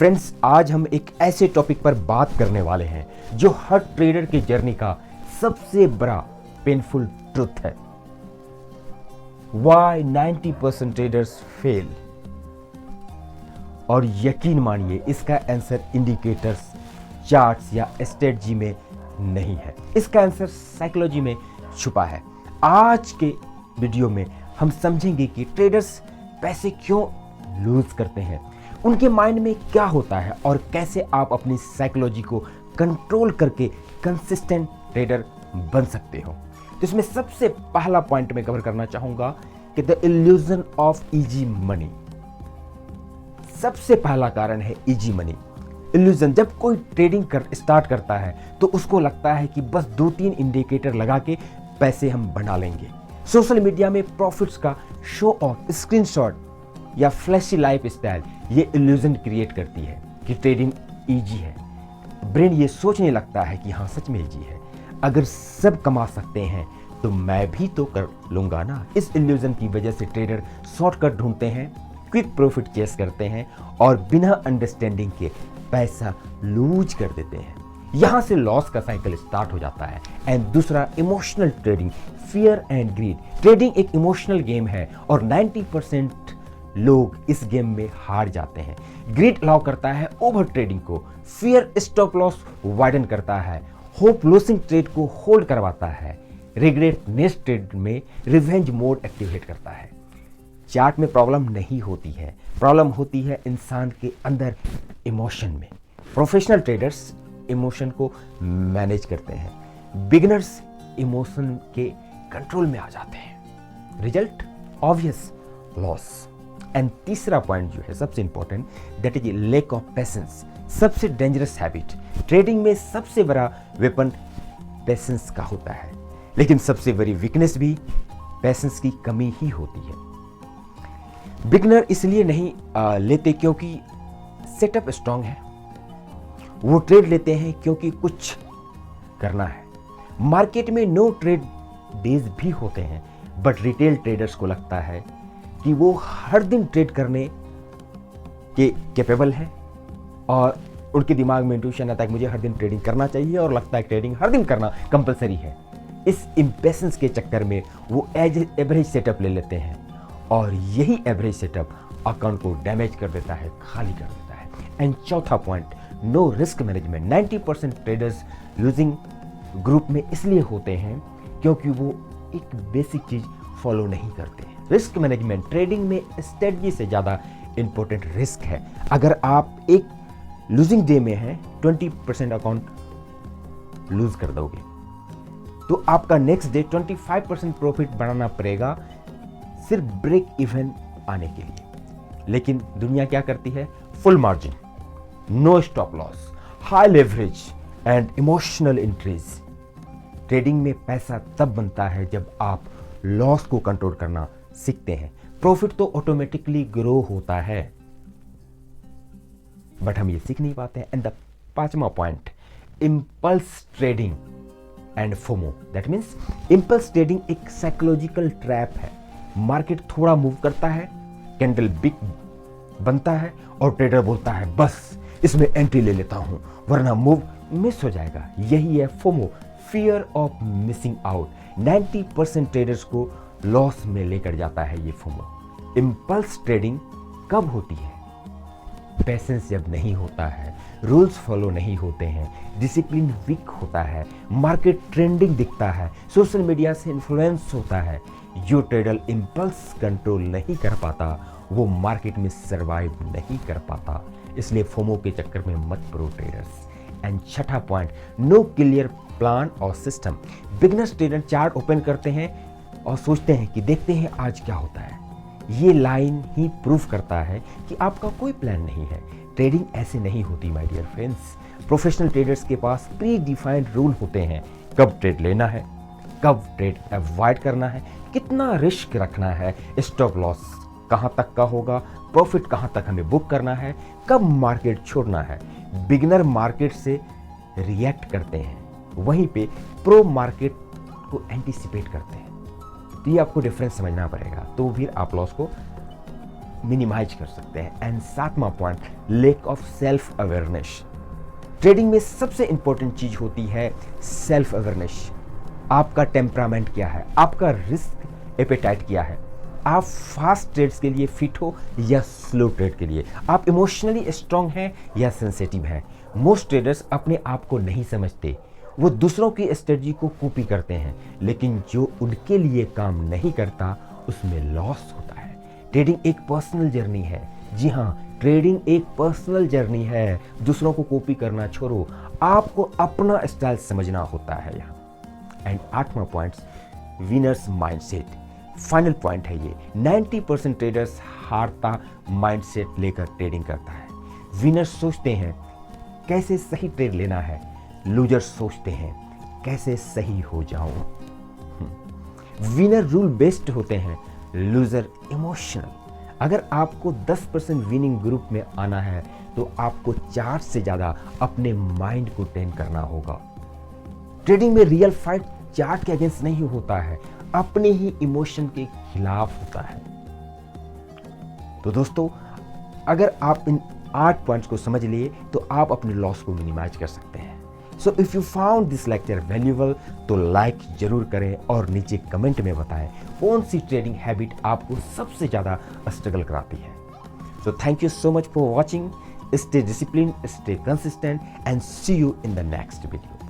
Friends, आज हम एक ऐसे टॉपिक पर बात करने वाले हैं जो हर ट्रेडर की जर्नी का सबसे बड़ा पेनफुल ट्रुथ है। Why 90% traders fail. और यकीन मानिए इसका आंसर इंडिकेटर्स, चार्ट्स या स्ट्रेटजी में नहीं है, इसका आंसर साइकोलॉजी में छुपा है। आज के वीडियो में हम समझेंगे कि ट्रेडर्स पैसे क्यों लूज करते हैं, उनके माइंड में क्या होता है और कैसे आप अपनी साइकोलॉजी को कंट्रोल करके कंसिस्टेंट ट्रेडर बन सकते हो। तो इसमें सबसे पहला पॉइंट मैं कवर करना चाहूंगा कि the illusion of easy money. सबसे पहला कारण है इजी मनी इल्यूजन। जब कोई ट्रेडिंग स्टार्ट करता है तो उसको लगता है कि बस 2-3 इंडिकेटर लगा के पैसे हम बना लेंगे। सोशल मीडिया में प्रॉफिट्स का शो ऑफ, स्क्रीनशॉट या फ्लैशी लाइफ स्टाइल ये इल्यूजन क्रिएट करती है कि ट्रेडिंग इजी है। ब्रेन ये सोचने लगता है कि हाँ सच में इजी है, अगर सब कमा सकते हैं तो मैं भी तो कर लूंगा ना। इस इल्यूजन की वजह से ट्रेडर शॉर्टकट ढूंढते हैं, क्विक प्रॉफिट चेस करते हैं और बिना अंडरस्टैंडिंग के पैसा लूज कर देते हैं। यहां से लॉस का साइकिल स्टार्ट हो जाता है। एंड दूसरा, emotional trading, fear and greed. Trading एक इमोशनल गेम है और 90% लोग इस गेम में हार जाते हैं। ग्रीड अलाउ करता है ओवर ट्रेडिंग को, फियर स्टॉप लॉस वाइडन करता है, होप लूजिंग ट्रेड को होल्ड करवाता है, रिग्रेट नेक्स्ट ट्रेड में रिवेंज मोड एक्टिवेट करता है। चार्ट में प्रॉब्लम नहीं होती है, प्रॉब्लम होती है इंसान के अंदर, इमोशन में। प्रोफेशनल ट्रेडर्स इमोशन को मैनेज करते हैं, बिगिनर्स इमोशन के कंट्रोल में आ जाते हैं। Result obvious, loss. एंड तीसरा पॉइंट जो है सबसे important, that is lack of patience. सबसे डेंजरस हैबिट। ट्रेडिंग में सबसे बड़ा वेपन पेशेंस का होता है, लेकिन सबसे बड़ी वीकनेस भी पेशेंस की कमी ही होती है। बिगनर इसलिए नहीं लेते क्योंकि सेटअप स्ट्रांग है, वो ट्रेड लेते हैं क्योंकि कुछ करना है। मार्केट में नो ट्रेड डेज भी होते हैं, बट रिटेल ट्रेडर्स को लगता है कि वो हर दिन ट्रेड करने के कैपेबल है और उनके दिमाग में इंट्यूशन आता है कि मुझे हर दिन ट्रेडिंग करना चाहिए और लगता है ट्रेडिंग हर दिन करना कंपलसरी है। इस इम्पेशेंस के चक्कर में वो एवरेज सेटअप ले लेते हैं और यही एवरेज सेटअप अकाउंट को डैमेज कर देता है, खाली कर देता है। एंड चौथा point, no risk management. 90% traders losing group में इसलिए होते हैं क्योंकि वो एक बेसिक चीज फॉलो नहीं करते। रिस्क मैनेजमेंट ट्रेडिंग में स्ट्रेटजी से ज़्यादा इंपॉर्टेंट रिस्क है। अगर आप एक लूजिंग डे में हैं, 20% अकाउंट लूज कर दोगे तो आपका नेक्स्ट डे 25% प्रॉफिट बनाना पड़ेगा सिर्फ ब्रेक इवन आने के लिए। लेकिन दुनिया क्या करती है? Full margin, no stop loss, high leverage and emotional entries. Trading में पैसा तब बनता है जब आप लॉस को कंट्रोल करना सीखते हैं। प्रॉफिट तो ऑटोमेटिकली ग्रो होता है, बट हम ये सीख नहीं पाते हैं। एंड द पांचवा point, impulse trading and FOMO. That means impulse trading एक साइकोलॉजिकल ट्रैप है। मार्केट थोड़ा मूव करता है, कैंडल बिग बनता है और ट्रेडर बोलता है बस इसमें एंट्री ले लेता हूं वरना मूव मिस हो जाएगा। यही है FOMO, fear of missing out. 90% traders को लॉस में लेकर जाता है ये फोमो। इंपल्स ट्रेडिंग कब होती है? पेशेंस जब नहीं होता है, रूल्स फॉलो नहीं होते हैं, डिसिप्लिन वीक होता है, मार्केट ट्रेंडिंग दिखता है, सोशल मीडिया से इन्फ्लुएंस होता है। जो ट्रेडर इंपल्स कंट्रोल नहीं कर पाता वो मार्केट में सरवाइव नहीं कर पाता। इसलिए फोमो के चक्कर में मत पड़ो ट्रेडर्स। एंड छठा पॉइंट, नो क्लियर प्लान और system. Beginners trader chart open करते हैं और सोचते हैं कि देखते हैं आज क्या होता है। ये लाइन ही प्रूफ करता है कि आपका कोई प्लान नहीं है। ट्रेडिंग ऐसे नहीं होती my dear friends. Professional traders के पास प्री डिफाइंड रूल होते हैं, कब ट्रेड लेना है, कब ट्रेड अवॉइड करना है, कितना रिस्क रखना है, स्टॉप लॉस कहां तक का होगा, प्रॉफिट कहां तक हमें बुक करना है, कब मार्केट छोड़ना है। बिगिनर मार्केट से रिएक्ट करते हैं, वहीं पे प्रो मार्केट को एंटीसिपेट करते हैं। तो ये आपको डिफरेंस समझना पड़ेगा, तो फिर आप लॉस को मिनिमाइज कर सकते हैं। एंड 7वां point, lack of self awareness. Trading में सबसे इंपॉर्टेंट चीज होती है सेल्फ अवेयरनेस। आपका टेम्परामेंट क्या है, आपका रिस्क एपेटाइट क्या है, आप फास्ट ट्रेड्स के लिए फिट हो या स्लो ट्रेड के लिए, आप इमोशनली स्ट्रांग हैं या सेंसिटिव हैं। मोस्ट ट्रेडर्स अपने आप को नहीं समझते, वो दूसरों की स्ट्रेटजी को कॉपी करते हैं, लेकिन जो उनके लिए काम नहीं करता उसमें लॉस होता है। ट्रेडिंग एक पर्सनल जर्नी है। जी हाँ, ट्रेडिंग एक पर्सनल जर्नी है। दूसरों को कॉपी करना छोड़ो, आपको अपना स्टाइल समझना होता है यहाँ। एंड 8वां point, winners mindset. Final point है ये। 90% ट्रेडर्स हारता माइंडसेट लेकर ट्रेडिंग करता है। विनर्स सोचते हैं कैसे सही ट्रेड लेना है, लूजर्स सोचते हैं कैसे सही हो जाऊं। विनर रूल बेस्ड होते हैं, लूजर इमोशनल। अगर आपको 10% विनिंग ग्रुप में आना है तो आपको 4 से ज्यादा अपने माइंड को ट्रेन करना होगा। ट्रेडिंग में रियल फाइट चार्ट के अगेंस्ट नहीं होता है, अपने ही इमोशन के खिलाफ होता है। तो दोस्तों, अगर आप इन 8 पॉइंट्स को समझ लिए तो आप अपने लॉस को मिनिमाइज कर सकते हैं। So if you found this lecture valuable तो लाइक जरूर करें और नीचे कमेंट में बताएं कौन सी ट्रेडिंग हैबिट आपको सबसे ज्यादा स्ट्रगल कराती है। So thank you so much for watching. Stay discipline, stay consistent and see you in the next video.